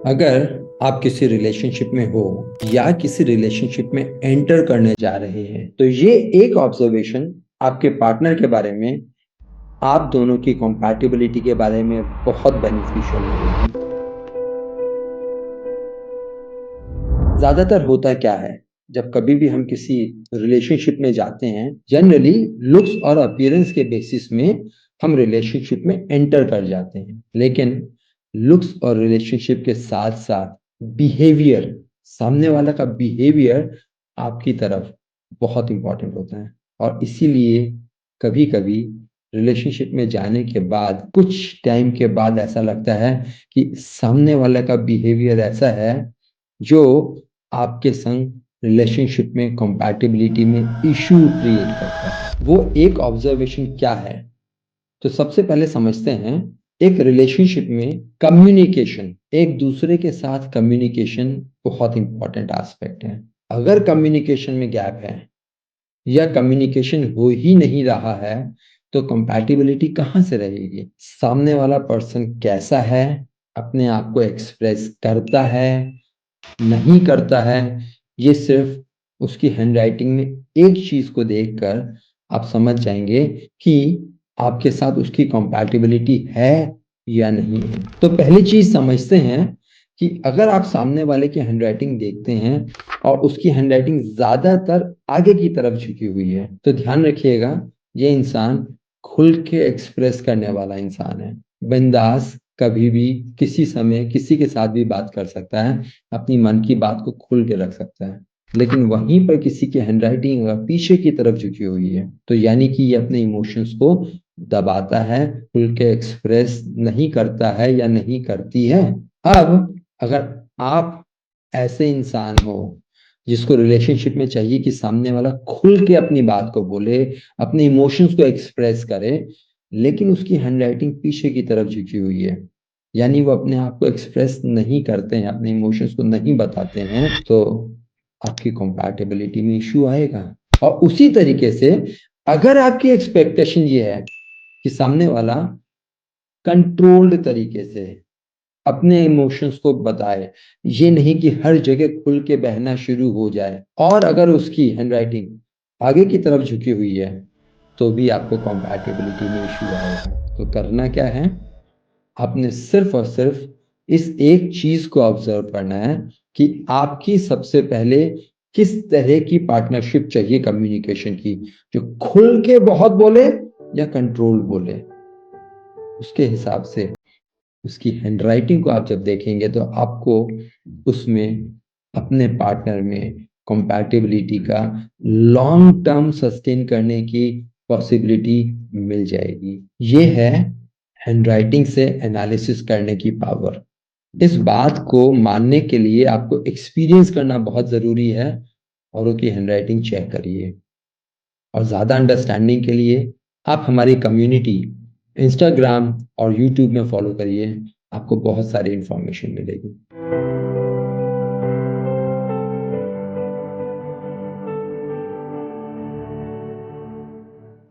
अगर आप किसी रिलेशनशिप में हो या किसी रिलेशनशिप में एंटर करने जा रहे हैं तो ये एक ऑब्जर्वेशन आपके पार्टनर के बारे में, आप दोनों की कंपैटिबिलिटी के बारे में बहुत बेनिफिशियल रहेगी। ज्यादातर होता क्या है, जब कभी भी हम किसी रिलेशनशिप में जाते हैं, जनरली लुक्स और अपीयरेंस के बेसिस में हम रिलेशनशिप में एंटर कर जाते हैं। लेकिन लुक्स और रिलेशनशिप के साथ साथ बिहेवियर, सामने वाला का बिहेवियर आपकी तरफ बहुत इंपॉर्टेंट होता है। और इसीलिए कभी कभी रिलेशनशिप में जाने के बाद कुछ टाइम के बाद ऐसा लगता है कि सामने वाले का बिहेवियर ऐसा है जो आपके संग रिलेशनशिप में कंपैटिबिलिटी में इशू क्रिएट करता है। वो एक ऑब्जर्वेशन क्या है, तो सबसे पहले समझते हैं। एक रिलेशनशिप में कम्युनिकेशन, एक दूसरे के साथ कम्युनिकेशन बहुत इंपॉर्टेंट एस्पेक्ट है। अगर कम्युनिकेशन में गैप है या कम्युनिकेशन हो ही नहीं रहा है तो कंपैटिबिलिटी कहाँ से रहेगी। सामने वाला पर्सन कैसा है, अपने आप को एक्सप्रेस करता है नहीं करता है, ये सिर्फ उसकी हैंडराइटिंग में एक चीज को देखकर आप समझ जाएंगे कि आपके साथ उसकी कंपैटिबिलिटी है या नहीं है। तो पहली चीज समझते हैं कि अगर आप सामने वाले की हैंडराइटिंग देखते हैं और उसकी हैंडराइटिंग ज्यादातर आगे की तरफ झुकी हुई है तो ध्यान रखिएगा, ये इंसान खुल के एक्सप्रेस करने वाला इंसान है। बिंदास कभी भी किसी समय किसी के साथ भी बात कर सकता है, अपनी मन की बात को खुल के रख सकता है। लेकिन वहीं पर किसी की हैंडराइटिंग पीछे की तरफ झुकी हुई है तो यानी कि ये अपने इमोशंस को दबाता है, खुल के एक्सप्रेस नहीं करता है या नहीं करती है। अब अगर आप ऐसे इंसान हो जिसको रिलेशनशिप में चाहिए कि सामने वाला खुल के अपनी बात को बोले, अपने इमोशंस को एक्सप्रेस करे, लेकिन उसकी हैंडराइटिंग पीछे की तरफ झुकी हुई है, यानी वो अपने आप को एक्सप्रेस नहीं करते हैं, अपने इमोशंस को नहीं बताते हैं, तो आपकी कंपैटिबिलिटी में इश्यू आएगा। और उसी तरीके से अगर आपकी एक्सपेक्टेशन ये है कि सामने वाला कंट्रोल्ड तरीके से अपने इमोशंस को बताए, ये नहीं कि हर जगह खुल के बहना शुरू हो जाए, और अगर उसकी हैंडराइटिंग आगे की तरफ झुकी हुई है तो भी आपको कंपैटिबिलिटी में इश्यू आएगा। तो करना क्या है, आपने सिर्फ और सिर्फ इस एक चीज को ऑब्जर्व करना है कि आपकी सबसे पहले किस तरह की पार्टनरशिप चाहिए कम्युनिकेशन की, जो खुल के बहुत बोले या कंट्रोल बोले। उसके हिसाब से उसकी हैंडराइटिंग को आप जब देखेंगे तो आपको उसमें अपने पार्टनर में कंपैटिबिलिटी का लॉन्ग टर्म सस्टेन करने की पॉसिबिलिटी मिल जाएगी। ये है हैंडराइटिंग से एनालिसिस करने की पावर। इस बात को मानने के लिए आपको एक्सपीरियंस करना बहुत जरूरी है, औरों की हैंडराइटिंग चेक करिए। और ज़्यादा अंडरस्टैंडिंग के लिए आप हमारी कम्युनिटी इंस्टाग्राम और यूट्यूब में फॉलो करिए, आपको बहुत सारी इंफॉर्मेशन मिलेगी।